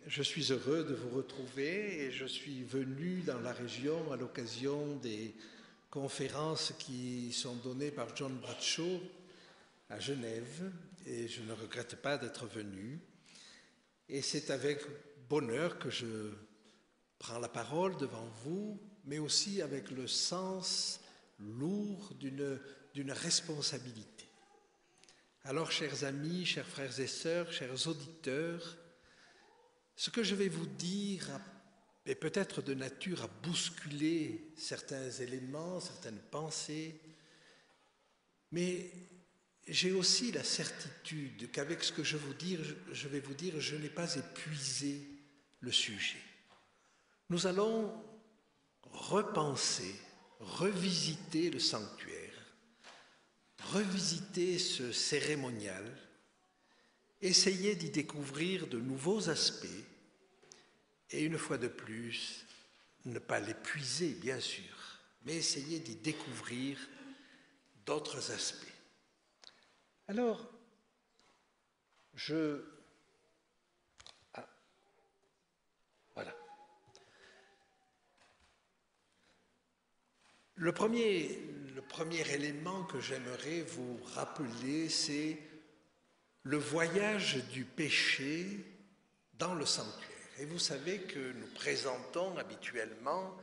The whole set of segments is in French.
Je suis heureux de vous retrouver et je suis venu dans la région à l'occasion des conférences qui sont données par John Bradshaw à Genève et je ne regrette pas d'être venu. Et c'est avec bonheur que je prends la parole devant vous, mais aussi avec le sens lourd d'une responsabilité. Alors, chers amis, chers frères et sœurs, chers auditeurs, ce que je vais vous dire est peut-être de nature à bousculer certains éléments, certaines pensées, mais j'ai aussi la certitude qu'avec ce que je vais vous dire, je n'ai pas épuisé le sujet. Nous allons repenser, revisiter le sanctuaire, revisiter ce cérémonial, essayer d'y découvrir de nouveaux aspects et une fois de plus, ne pas l'épuiser bien sûr, mais essayer d'y découvrir d'autres aspects. Alors, voilà. Le premier élément que j'aimerais vous rappeler, c'est le voyage du péché dans le sanctuaire. Et vous savez que nous présentons habituellement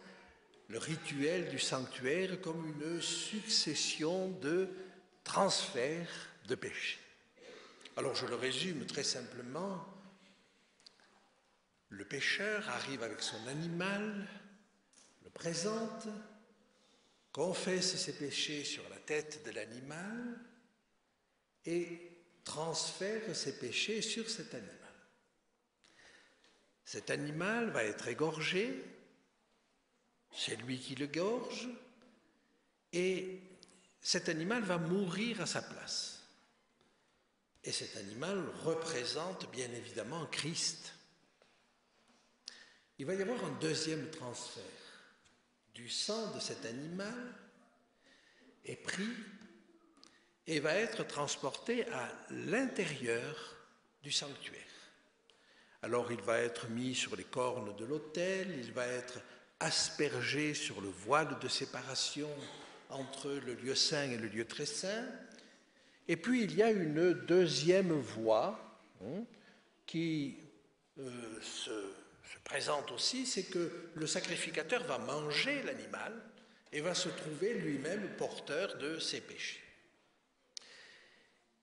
le rituel du sanctuaire comme une succession de transferts de péché. Alors je le résume très simplement. Le pécheur arrive avec son animal, le présente, confesse ses péchés sur la tête de l'animal et transfère ses péchés sur cet animal. Cet animal va être égorgé, c'est lui qui le gorge, et cet animal va mourir à sa place. Et cet animal représente bien évidemment Christ. Il va y avoir un deuxième transfert. Du sang de cet animal est pris et va être transporté à l'intérieur du sanctuaire. Alors il va être mis sur les cornes de l'autel, il va être aspergé sur le voile de séparation entre le lieu saint et le lieu très saint. Et puis il y a une deuxième voie qui se présente aussi, c'est que le sacrificateur va manger l'animal et va se trouver lui-même porteur de ses péchés.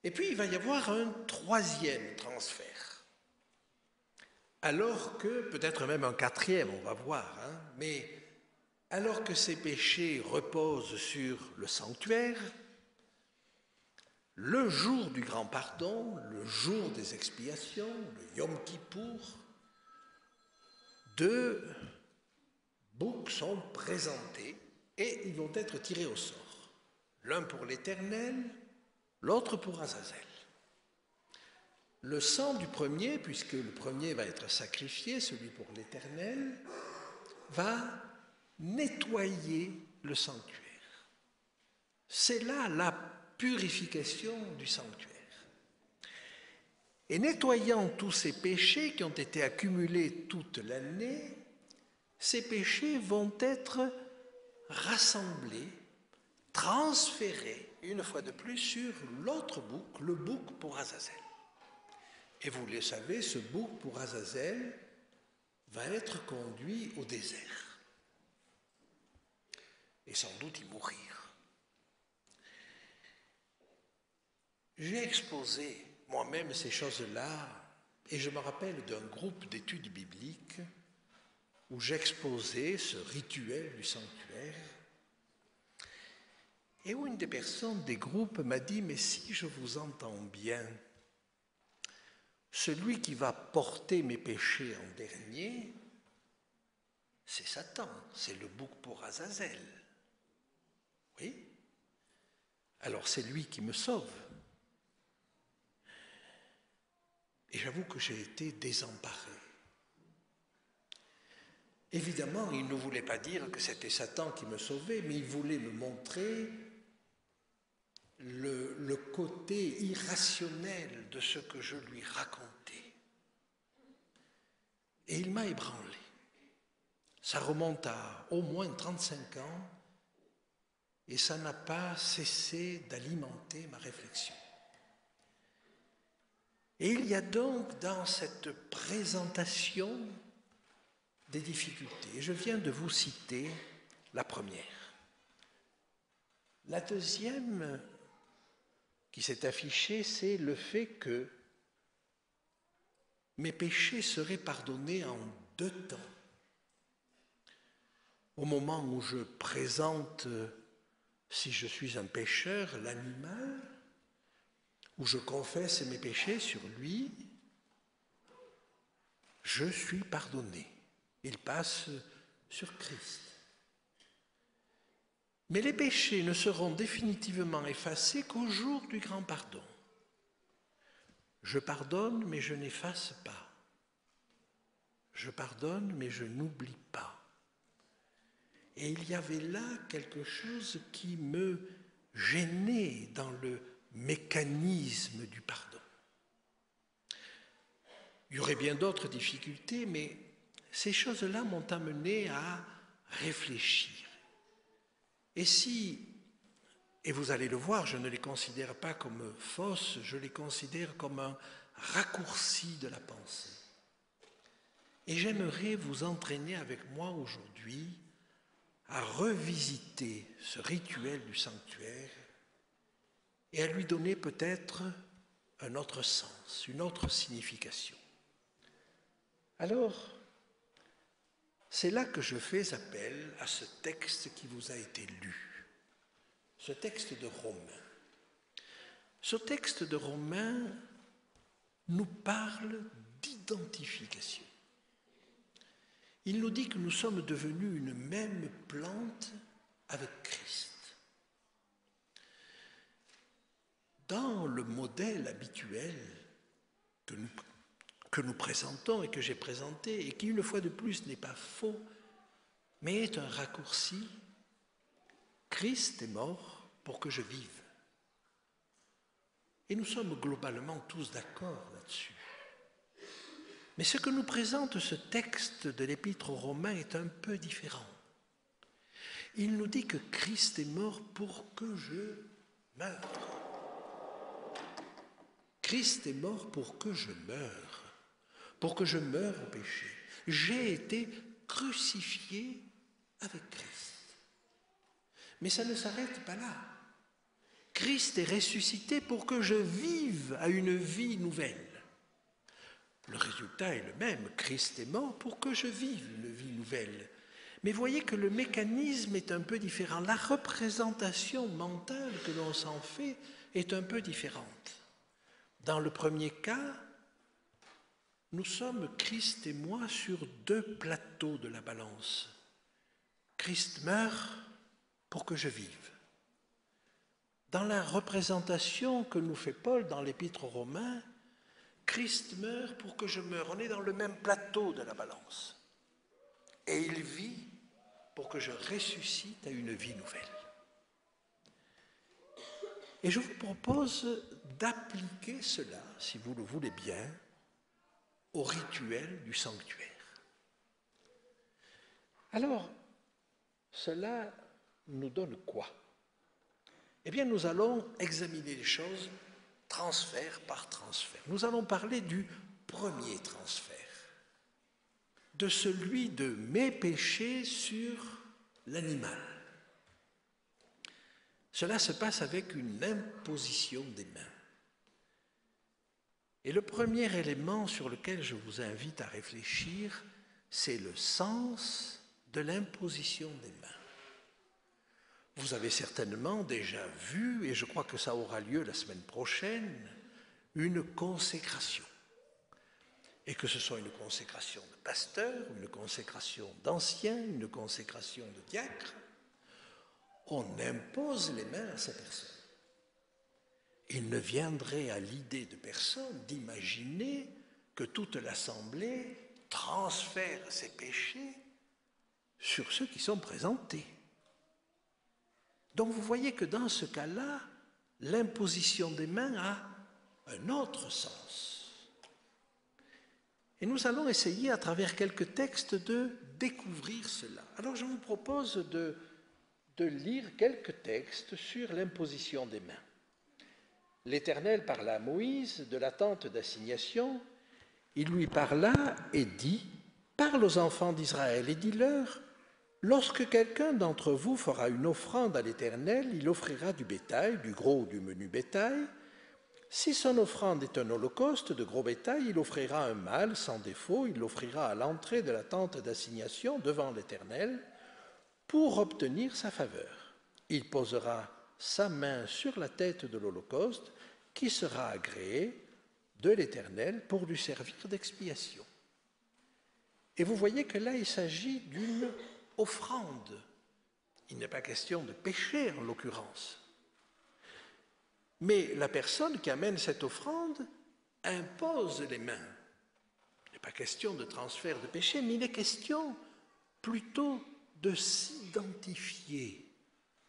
Et puis il va y avoir un troisième transfert. Alors que, peut-être même un quatrième, on va voir, mais alors que ces péchés reposent sur le sanctuaire, le jour du grand pardon, le jour des expiations, le Yom Kippour, deux boucs sont présentés et ils vont être tirés au sort. L'un pour l'Éternel, l'autre pour Azazel. Le sang du premier, puisque le premier va être sacrifié, celui pour l'Éternel, va nettoyer le sanctuaire. C'est là la purification du sanctuaire. Et nettoyant tous ces péchés qui ont été accumulés toute l'année, ces péchés vont être rassemblés, transférés, une fois de plus, sur l'autre bouc, le bouc pour Azazel. Et vous le savez, ce bouc pour Azazel va être conduit au désert. Et sans doute y mourir. J'ai exposé moi-même ces choses-là, et je me rappelle d'un groupe d'études bibliques où j'exposais ce rituel du sanctuaire, et où une des personnes des groupes m'a dit « Mais si je vous entends bien, celui qui va porter mes péchés en dernier, c'est Satan, c'est le bouc pour Azazel. » Oui? Alors c'est lui qui me sauve. Et j'avoue que j'ai été désemparé. Évidemment, il ne voulait pas dire que c'était Satan qui me sauvait, mais il voulait me montrer le côté irrationnel de ce que je lui racontais. et il m'a ébranlé. Ça remonte à au moins 35 ans et ça n'a pas cessé d'alimenter ma réflexion. Et il y a donc dans cette présentation des difficultés. Et je viens de vous citer la première. La deuxième qui s'est affichée, c'est le fait que mes péchés seraient pardonnés en 2 temps. Au moment où je présente, si je suis un pécheur, l'animal, où je confesse mes péchés sur lui, je suis pardonné. Il passe sur Christ. Mais les péchés ne seront définitivement effacés qu'au jour du grand pardon. Je pardonne, mais je n'efface pas. Je pardonne, mais je n'oublie pas. Et il y avait là quelque chose qui me gênait dans le mécanisme du pardon. Il y aurait bien d'autres difficultés, mais ces choses-là m'ont amené à réfléchir. Et vous allez le voir, je ne les considère pas comme fausses, je les considère comme un raccourci de la pensée. Et j'aimerais vous entraîner avec moi aujourd'hui à revisiter ce rituel du sanctuaire et à lui donner peut-être un autre sens, une autre signification. Alors, c'est là que je fais appel à ce texte qui vous a été lu, ce texte de Romains. Ce texte de Romains nous parle d'identification. Il nous dit que nous sommes devenus une même plante avec Christ. Dans le modèle habituel que nous présentons et que j'ai présenté, et qui une fois de plus n'est pas faux, mais est un raccourci, Christ est mort pour que je vive. Et nous sommes globalement tous d'accord là-dessus. Mais ce que nous présente ce texte de l'Épître aux Romains est un peu différent. Il nous dit que Christ est mort pour que je meure. Christ est mort pour que je meure, pour que je meure au péché. J'ai été crucifié avec Christ. Mais ça ne s'arrête pas là. Christ est ressuscité pour que je vive à une vie nouvelle. Le résultat est le même. Christ est mort pour que je vive une vie nouvelle. Mais voyez que le mécanisme est un peu différent. La représentation mentale que l'on s'en fait est un peu différente. Dans le premier cas, nous sommes, Christ et moi, sur 2 plateaux de la balance. Christ meurt pour que je vive. Dans la représentation que nous fait Paul dans l'Épître aux Romains, Christ meurt pour que je meure. On est dans le même plateau de la balance. Et il vit pour que je ressuscite à une vie nouvelle. Et je vous propose d'appliquer cela, si vous le voulez bien, au rituel du sanctuaire. Alors, cela nous donne quoi? Eh bien, nous allons examiner les choses transfert par transfert. Nous allons parler du premier transfert, de celui de mes péchés sur l'animal. Cela se passe avec une imposition des mains. Et le premier élément sur lequel je vous invite à réfléchir, c'est le sens de l'imposition des mains. Vous avez certainement déjà vu, et je crois que ça aura lieu la semaine prochaine, une consécration. Et que ce soit une consécration de pasteur, une consécration d'ancien, une consécration de diacre, on impose les mains à ces personnes. Il ne viendrait à l'idée de personne d'imaginer que toute l'assemblée transfère ses péchés sur ceux qui sont présentés. Donc vous voyez que dans ce cas-là, l'imposition des mains a un autre sens. Et nous allons essayer, à travers quelques textes, de découvrir cela. Alors je vous propose de lire quelques textes sur l'imposition des mains. L'Éternel parla à Moïse de la tente d'assignation. Il lui parla et dit, « Parle aux enfants d'Israël et dis-leur, lorsque quelqu'un d'entre vous fera une offrande à l'Éternel, il offrira du bétail, du gros ou du menu bétail. Si son offrande est un holocauste de gros bétail, il offrira un mâle sans défaut, il l'offrira à l'entrée de la tente d'assignation devant l'Éternel pour obtenir sa faveur. Il posera sa main sur la tête de l'holocauste qui sera agréé de l'Éternel pour lui servir d'expiation. » Et vous voyez que là, il s'agit d'une offrande. Il n'est pas question de péché en l'occurrence. Mais la personne qui amène cette offrande impose les mains. Il n'est pas question de transfert de péché, mais il est question plutôt de s'identifier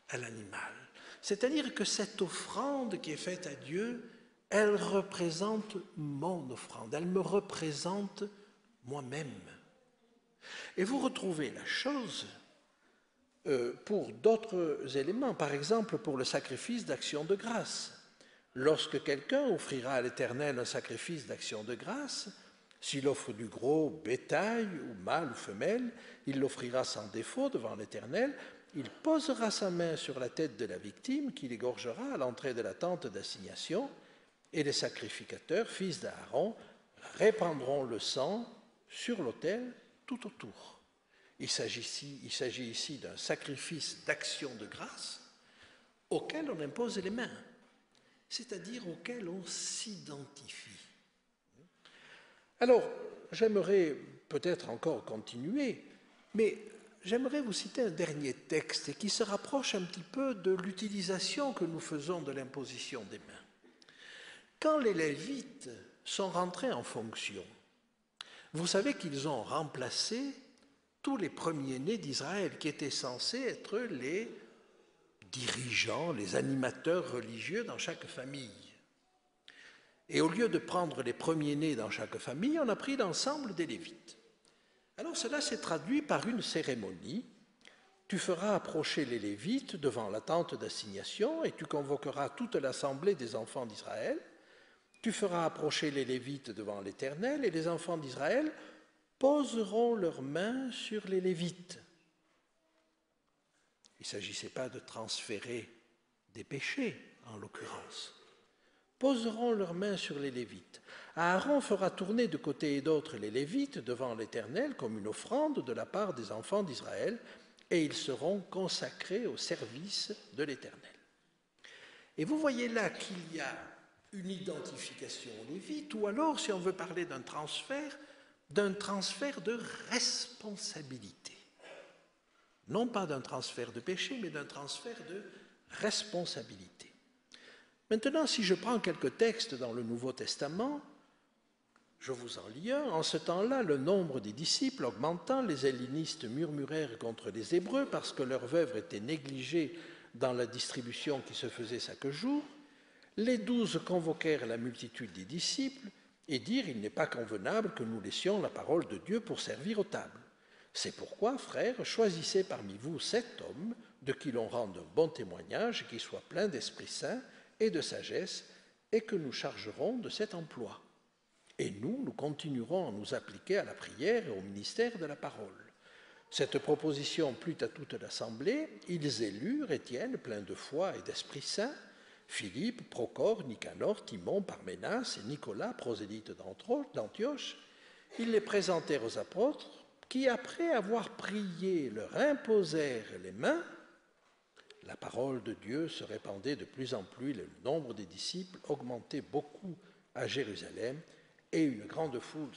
à l'animal. C'est-à-dire que cette offrande qui est faite à Dieu, elle représente mon offrande, elle me représente moi-même. Et vous retrouvez la chose pour d'autres éléments, par exemple pour le sacrifice d'action de grâce. Lorsque quelqu'un offrira à l'Éternel un sacrifice d'action de grâce, s'il offre du gros bétail, ou mâle ou femelle, il l'offrira sans défaut devant l'Éternel. Il posera sa main sur la tête de la victime qu'il égorgera à l'entrée de la tente d'assignation, et les sacrificateurs, fils d'Aaron, répandront le sang sur l'autel tout autour. Il s'agit ici d'un sacrifice d'action de grâce auquel on impose les mains, c'est-à-dire auquel on s'identifie. Alors, j'aimerais peut-être encore continuer, mais j'aimerais vous citer un dernier texte qui se rapproche un petit peu de l'utilisation que nous faisons de l'imposition des mains. Quand les Lévites sont rentrés en fonction, vous savez qu'ils ont remplacé tous les premiers-nés d'Israël qui étaient censés être les dirigeants, les animateurs religieux dans chaque famille. Et au lieu de prendre les premiers-nés dans chaque famille, on a pris l'ensemble des Lévites. Alors cela s'est traduit par une cérémonie. Tu feras approcher les Lévites devant la tente d'assignation et tu convoqueras toute l'assemblée des enfants d'Israël. Tu feras approcher les Lévites devant l'Éternel et les enfants d'Israël poseront leurs mains sur les Lévites. Il ne s'agissait pas de transférer des péchés, en l'occurrence. Poseront leurs mains sur les Lévites. Aaron fera tourner de côté et d'autre les Lévites devant l'Éternel comme une offrande de la part des enfants d'Israël, et ils seront consacrés au service de l'Éternel. Et vous voyez là qu'il y a une identification aux Lévites, ou alors, si on veut parler d'un transfert de responsabilité. Non pas d'un transfert de péché, mais d'un transfert de responsabilité. Maintenant, si je prends quelques textes dans le Nouveau Testament, je vous en lis un. En ce temps-là, le nombre des disciples augmentant, les hellénistes murmurèrent contre les Hébreux parce que leurs veuves étaient négligées dans la distribution qui se faisait chaque jour. Les 12 convoquèrent la multitude des disciples et dirent « Il n'est pas convenable que nous laissions la parole de Dieu pour servir aux tables. C'est pourquoi, frères, choisissez parmi vous 7 hommes de qui l'on rende un bon témoignage et qui soient pleins d'Esprit Saint et de sagesse, et que nous chargerons de cet emploi. Et nous continuerons à nous appliquer à la prière et au ministère de la parole. » Cette proposition plut à toute l'assemblée. Ils élurent Étienne, plein de foi et d'Esprit Saint, Philippe, Prochore, Nicanor, Timon, Parménas et Nicolas, prosélyte d'Antioche. Ils les présentèrent aux apôtres, qui, après avoir prié, leur imposèrent les mains. La parole de Dieu se répandait de plus en plus, le nombre des disciples augmentait beaucoup à Jérusalem, et une grande foule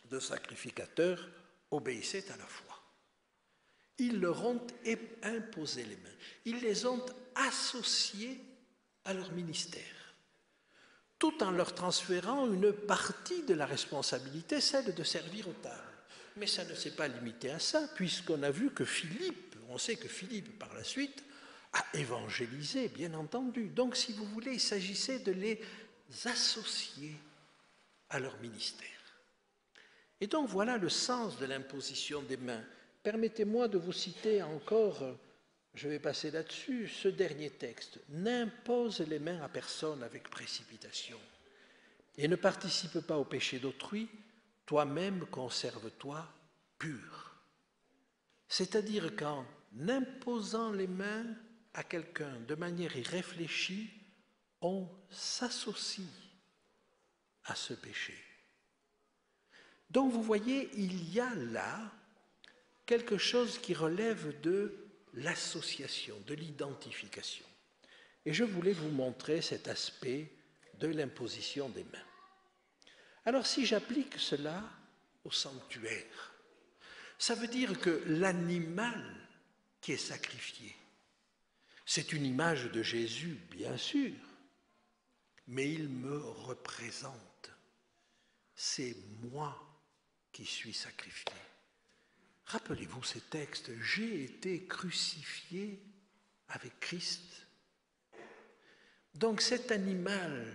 de sacrificateurs obéissait à la foi. Ils leur ont imposé les mains, ils les ont associés à leur ministère, tout en leur transférant une partie de la responsabilité, celle de servir aux tables. Mais ça ne s'est pas limité à ça, puisqu'on a vu que on sait que Philippe, par la suite, a évangélisé, bien entendu. Donc, si vous voulez, il s'agissait de les associer à leur ministère. Et donc voilà le sens de l'imposition des mains. Permettez-moi de vous citer encore, je vais passer là-dessus, ce dernier texte. N'impose les mains à personne avec précipitation et ne participe pas au péché d'autrui, toi-même conserve-toi pur. C'est-à-dire qu'en imposant les mains à quelqu'un de manière irréfléchie, on s'associe à ce péché. Donc vous voyez, il y a là quelque chose qui relève de l'association, de l'identification. Et je voulais vous montrer cet aspect de l'imposition des mains. Alors si j'applique cela au sanctuaire, ça veut dire que l'animal qui est sacrifié, c'est une image de Jésus, bien sûr, mais il me représente. C'est moi qui suis sacrifié. Rappelez-vous ces textes, j'ai été crucifié avec Christ. Donc cet animal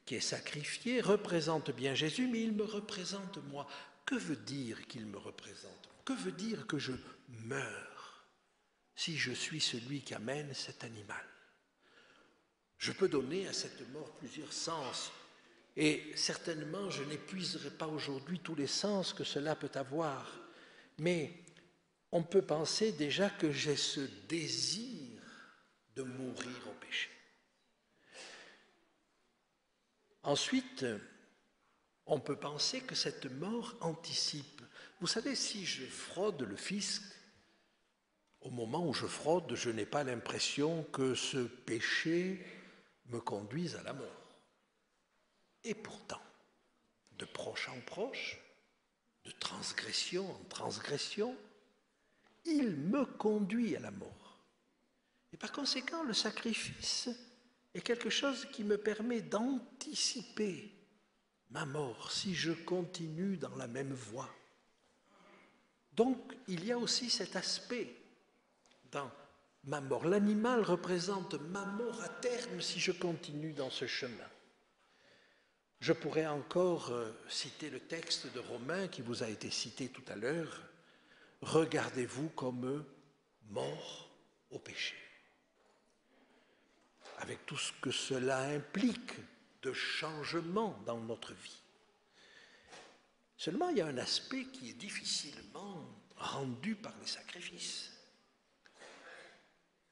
qui est sacrifié représente bien Jésus, mais il me représente moi. Que veut dire qu'il me représente? Que veut dire que je meurs si je suis celui qui amène cet animal? Je peux donner à cette mort plusieurs sens, et certainement je n'épuiserai pas aujourd'hui tous les sens que cela peut avoir, mais on peut penser déjà que j'ai ce désir de mourir au péché. Ensuite, on peut penser que cette mort anticipe. Vous savez, si je fraude le fisc, au moment où je fraude, je n'ai pas l'impression que ce péché me conduise à la mort. Et pourtant, de proche en proche, de transgression en transgression, il me conduit à la mort. Et par conséquent, le sacrifice est quelque chose qui me permet d'anticiper ma mort si je continue dans la même voie. Donc, il y a aussi cet aspect dans ma mort. L'animal représente ma mort à terme si je continue dans ce chemin. Je pourrais encore citer le texte de Romains qui vous a été cité tout à l'heure. Regardez-vous comme mort au péché. Avec tout ce que cela implique de changement dans notre vie. Seulement, il y a un aspect qui est difficilement rendu par les sacrifices.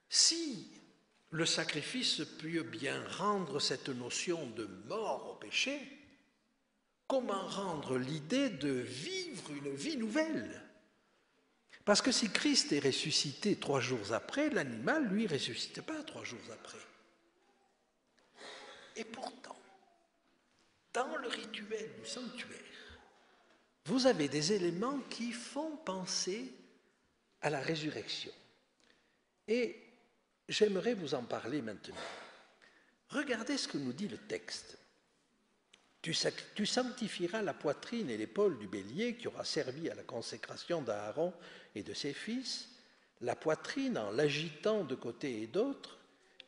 Si le sacrifice peut bien rendre cette notion de mort au péché, comment rendre l'idée de vivre une vie nouvelle? Parce que si Christ est ressuscité 3 jours après, l'animal, lui, ne ressuscite pas 3 jours après. Et pourtant, dans le rituel du sanctuaire, vous avez des éléments qui font penser à la résurrection. Et j'aimerais vous en parler maintenant. Regardez ce que nous dit le texte. Tu sanctifieras la poitrine et l'épaule du bélier qui aura servi à la consécration d'Aaron et de ses fils, la poitrine en l'agitant de côté et d'autre,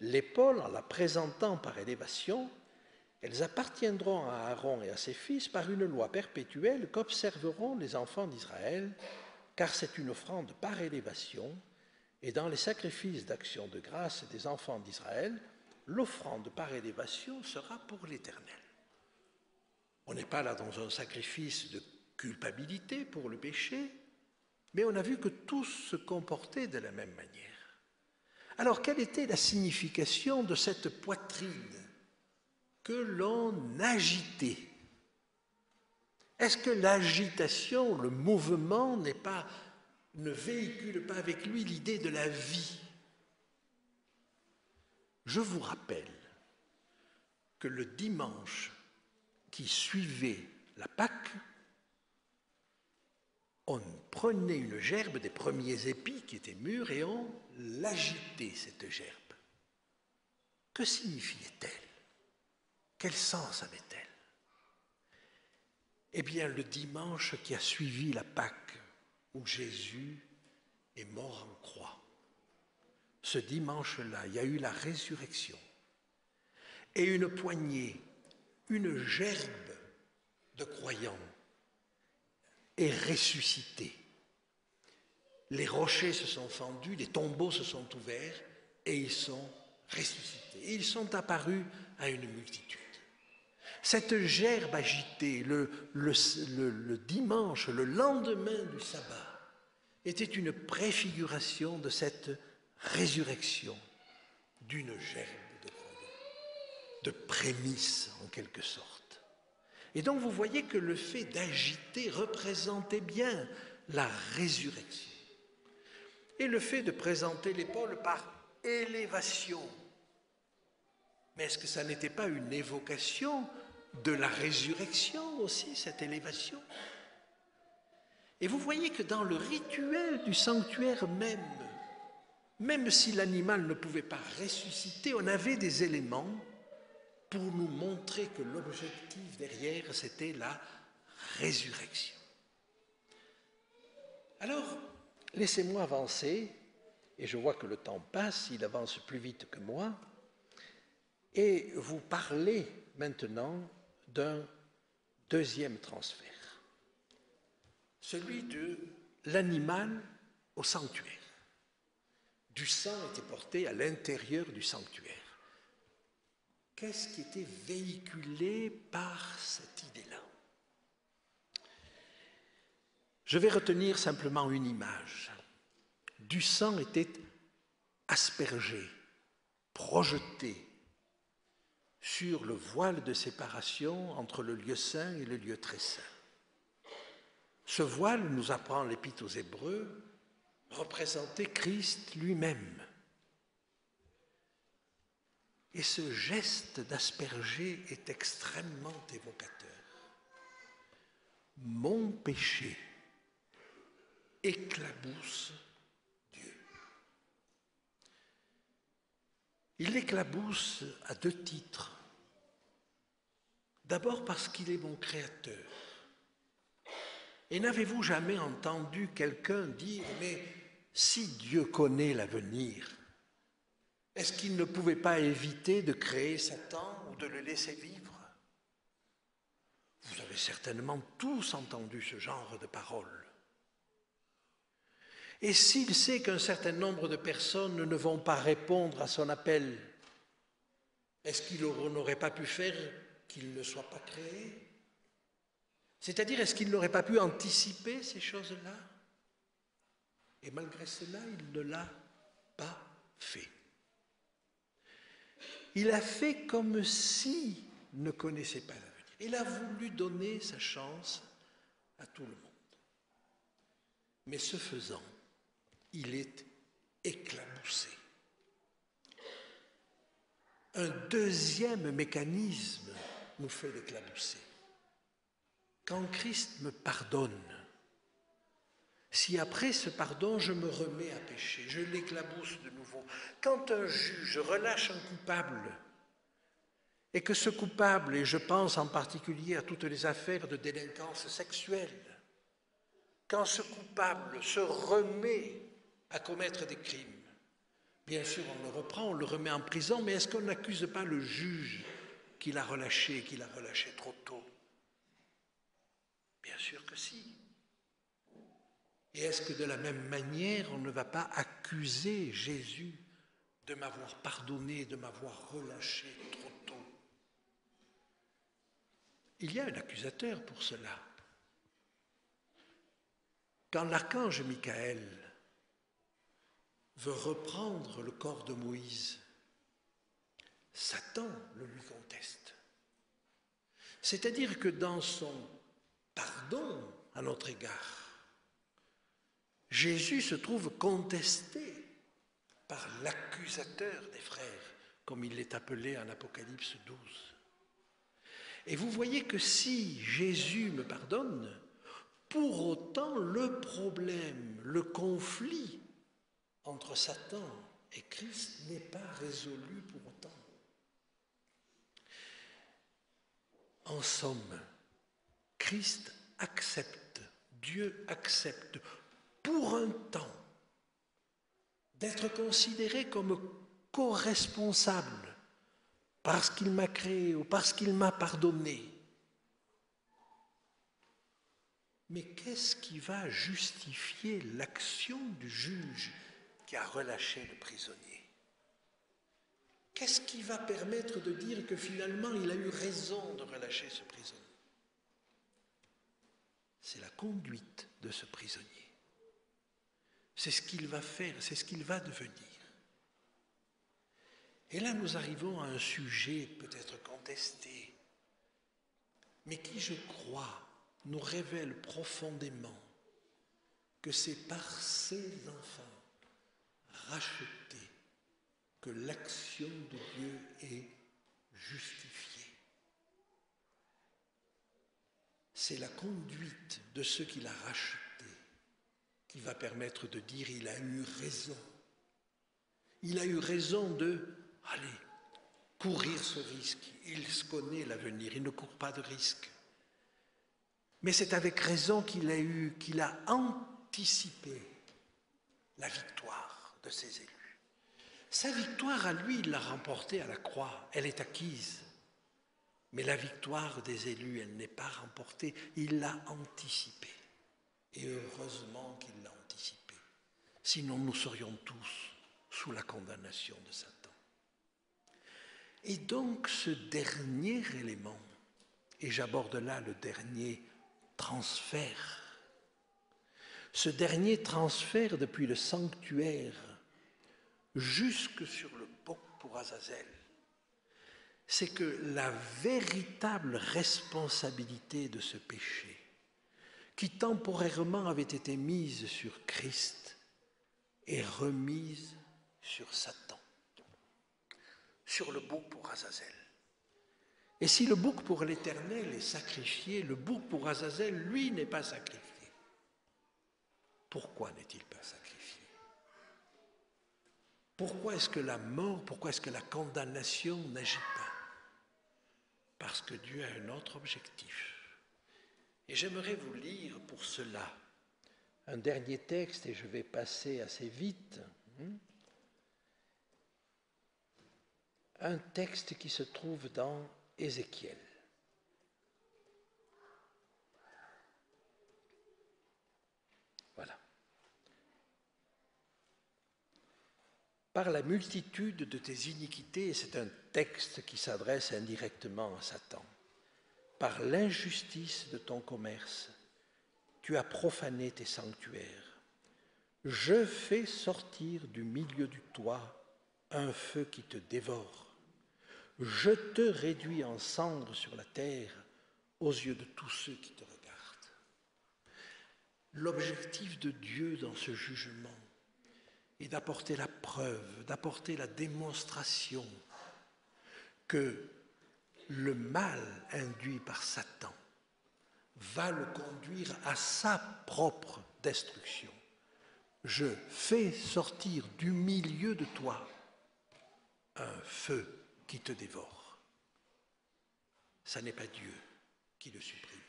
l'épaule en la présentant par élévation. Elles appartiendront à Aaron et à ses fils par une loi perpétuelle qu'observeront les enfants d'Israël, car c'est une offrande par élévation, et dans les sacrifices d'action de grâce des enfants d'Israël, l'offrande par élévation sera pour l'Éternel. On n'est pas là dans un sacrifice de culpabilité pour le péché, mais on a vu que tous se comportaient de la même manière. Alors, quelle était la signification de cette poitrine que l'on agitait? Est-ce que l'agitation, le mouvement ne véhicule pas avec lui l'idée de la vie? Je vous rappelle que le dimanche qui suivait la Pâque, on prenait une gerbe des premiers épis qui étaient mûrs et on l'agitait, cette gerbe. Que signifiait-elle? Quel sens avait-elle? Eh bien, le dimanche qui a suivi la Pâque, où Jésus est mort en croix, ce dimanche-là, il y a eu la résurrection. Et une poignée, une gerbe de croyants est ressuscité. Les rochers se sont fendus, les tombeaux se sont ouverts et ils sont ressuscités. Et ils sont apparus à une multitude. Cette gerbe agitée le dimanche, le lendemain du sabbat, était une préfiguration de cette résurrection d'une gerbe de croyants, de prémisse en quelque sorte. Et donc vous voyez que le fait d'agiter représentait bien la résurrection. Et le fait de présenter l'épaule par élévation. Mais est-ce que ça n'était pas une évocation de la résurrection aussi, cette élévation? Et vous voyez que dans le rituel du sanctuaire même si l'animal ne pouvait pas ressusciter, on avait des éléments pour nous montrer que l'objectif derrière, c'était la résurrection. Alors, laissez-moi avancer, et je vois que le temps passe, il avance plus vite que moi, et vous parler maintenant d'un deuxième transfert, celui de l'animal au sanctuaire. Du sang était porté à l'intérieur du sanctuaire. Qu'est-ce qui était véhiculé par cette idée-là? Je vais retenir simplement une image. Du sang était aspergé, projeté sur le voile de séparation entre le lieu saint et le lieu très saint. Ce voile, nous apprend l'Épître aux Hébreux, représentait Christ lui-même. Et ce geste d'asperger est extrêmement évocateur. Mon péché éclabousse Dieu. Il l'éclabousse à deux titres. D'abord parce qu'il est mon créateur. Et n'avez-vous jamais entendu quelqu'un dire « Mais si Dieu connaît l'avenir, est-ce qu'il ne pouvait pas éviter de créer Satan ou de le laisser vivre ?» Vous avez certainement tous entendu ce genre de paroles. Et s'il sait qu'un certain nombre de personnes ne vont pas répondre à son appel, est-ce qu'il n'aurait pas pu faire qu'il ne soit pas créé? C'est-à-dire, est-ce qu'il n'aurait pas pu anticiper ces choses-là? Et malgré cela, il ne l'a pas fait. Il a fait comme s'il ne connaissait pas l'avenir. Il a voulu donner sa chance à tout le monde. Mais ce faisant, il est éclaboussé. Un deuxième mécanisme nous fait l'éclabousser. Quand Christ me pardonne, si après ce pardon je me remets à pécher, je l'éclabousse de nouveau. Quand un juge relâche un coupable, et que ce coupable, et je pense en particulier à toutes les affaires de délinquance sexuelle, quand ce coupable se remet à commettre des crimes, bien sûr on le reprend, on le remet en prison, mais est-ce qu'on n'accuse pas le juge qu'il a relâché trop tôt? Bien sûr que si. Et est-ce que de la même manière, on ne va pas accuser Jésus de m'avoir pardonné, de m'avoir relâché trop tôt? Il y a un accusateur pour cela. Quand l'archange Michael veut reprendre le corps de Moïse, Satan le lui conteste. C'est-à-dire que dans son pardon à notre égard, Jésus se trouve contesté par l'accusateur des frères, comme il est appelé en Apocalypse 12. Et vous voyez que si Jésus me pardonne, pour autant le problème, le conflit entre Satan et Christ n'est pas résolu pour autant. En somme, Christ accepte, Dieu accepte pour un temps d'être considéré comme co-responsable parce qu'il m'a créé ou parce qu'il m'a pardonné. Mais qu'est-ce qui va justifier l'action du juge qui a relâché le prisonnier? Qu'est-ce qui va permettre de dire que finalement il a eu raison de relâcher ce prisonnier? C'est la conduite de ce prisonnier. C'est ce qu'il va faire, c'est ce qu'il va devenir. Et là, nous arrivons à un sujet peut-être contesté, mais qui, je crois, nous révèle profondément que c'est par ces enfants rachetés que l'action de Dieu est justifiée. C'est la conduite de ceux qu'il a rachetés qui va permettre de dire il a eu raison. Il a eu raison de, allez, courir ce risque. Il se connaît l'avenir, il ne court pas de risque. Mais c'est avec raison qu'il a anticipé la victoire de ses élus. Sa victoire à lui, il l'a remportée à la croix, elle est acquise. Mais la victoire des élus, elle n'est pas remportée, il l'a anticipée. Et heureusement qu'il l'a anticipée. Sinon, nous serions tous sous la condamnation de Satan. Et donc, ce dernier élément, et j'aborde là le dernier transfert, ce dernier transfert depuis le sanctuaire jusque sur le bouc pour Azazel, c'est que la véritable responsabilité de ce péché, qui temporairement avait été mise sur Christ, est remise sur Satan, sur le bouc pour Azazel. Et si le bouc pour l'Éternel est sacrifié, le bouc pour Azazel, lui, n'est pas sacrifié. Pourquoi n'est-il pas sacrifié? Pourquoi est-ce que la mort, pourquoi est-ce que la condamnation n'agit pas? Parce que Dieu a un autre objectif. Et j'aimerais vous lire pour cela un dernier texte, et je vais passer assez vite. Un texte qui se trouve dans Ézéchiel. Voilà. Par la multitude de tes iniquités, et c'est un texte qui s'adresse indirectement à Satan, par l'injustice de ton commerce, tu as profané tes sanctuaires. Je fais sortir du milieu du toit un feu qui te dévore. Je te réduis en cendres sur la terre aux yeux de tous ceux qui te regardent. L'objectif de Dieu dans ce jugement est d'apporter la preuve, d'apporter la démonstration que le mal induit par Satan va le conduire à sa propre destruction. Je fais sortir du milieu de toi un feu qui te dévore. Ça n'est pas Dieu qui le supprime.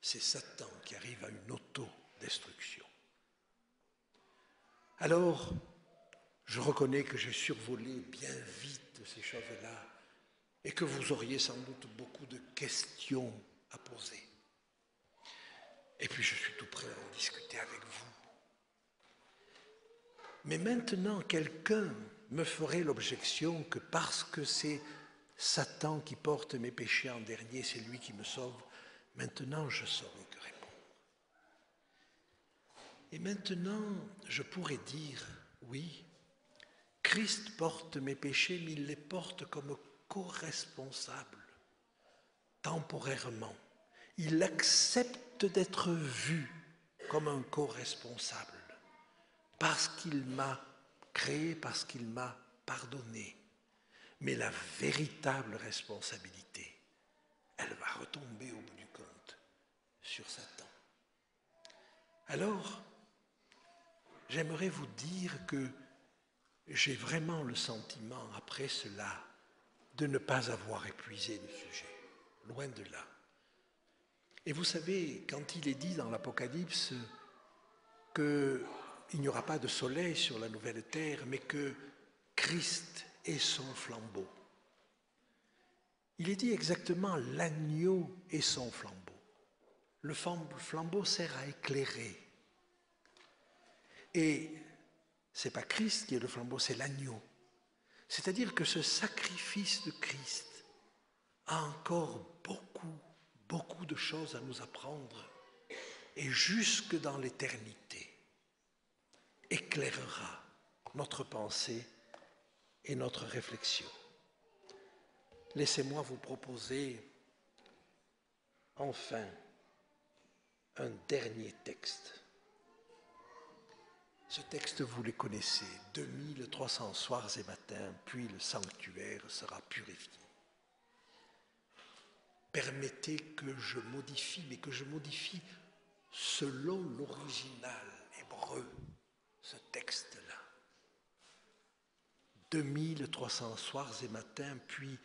C'est Satan qui arrive à une autodestruction. Alors, je reconnais que j'ai survolé bien vite ces choses-là et que vous auriez sans doute beaucoup de questions à poser. Et puis je suis tout prêt à en discuter avec vous. Mais maintenant, quelqu'un me ferait l'objection que parce que c'est Satan qui porte mes péchés en dernier, c'est lui qui me sauve. Maintenant, je saurai que répondre. Et maintenant, je pourrais dire, oui, Christ porte mes péchés, mais il les porte comme co-responsable, temporairement. Il accepte d'être vu comme un co-responsable, parce qu'il m'a créé, parce qu'il m'a pardonné. Mais la véritable responsabilité, elle va retomber au bout du compte sur Satan. Alors, j'aimerais vous dire que j'ai vraiment le sentiment, après cela, de ne pas avoir épuisé le sujet, loin de là. Et vous savez, quand il est dit dans l'Apocalypse qu'il n'y aura pas de soleil sur la nouvelle terre, mais que Christ est son flambeau, il est dit exactement l'agneau est son flambeau. Le flambeau sert à éclairer. Et ce n'est pas Christ qui est le flambeau, c'est l'agneau. C'est-à-dire que ce sacrifice de Christ a encore beaucoup de choses à nous apprendre et jusque dans l'éternité éclairera notre pensée et notre réflexion. Laissez-moi vous proposer enfin un dernier texte. Ce texte, vous le connaissez, 2300 soirs et matins, puis le sanctuaire sera purifié. Permettez que je modifie, mais que je modifie selon l'original hébreu, ce texte-là. 2300 soirs et matins, puis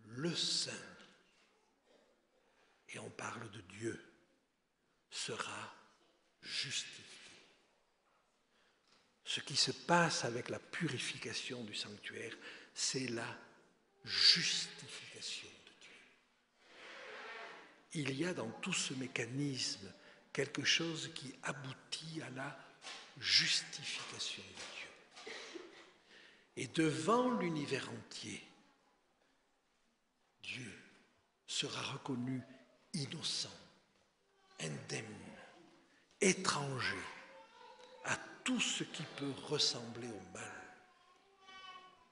le Saint, et on parle de Dieu, sera justifié. Ce qui se passe avec la purification du sanctuaire, c'est la justification de Dieu. Il y a dans tout ce mécanisme quelque chose qui aboutit à la justification de Dieu. Et devant l'univers entier, Dieu sera reconnu innocent, indemne, étranger à tout ce qui peut ressembler au mal.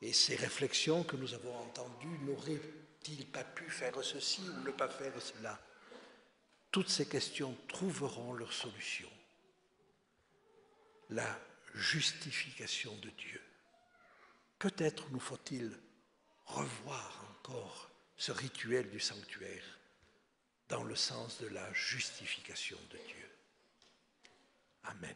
Et ces réflexions que nous avons entendues, n'auraient-ils pas pu faire ceci ou ne pas faire cela? Toutes ces questions trouveront leur solution. La justification de Dieu. Peut-être nous faut-il revoir encore ce rituel du sanctuaire dans le sens de la justification de Dieu. Amen.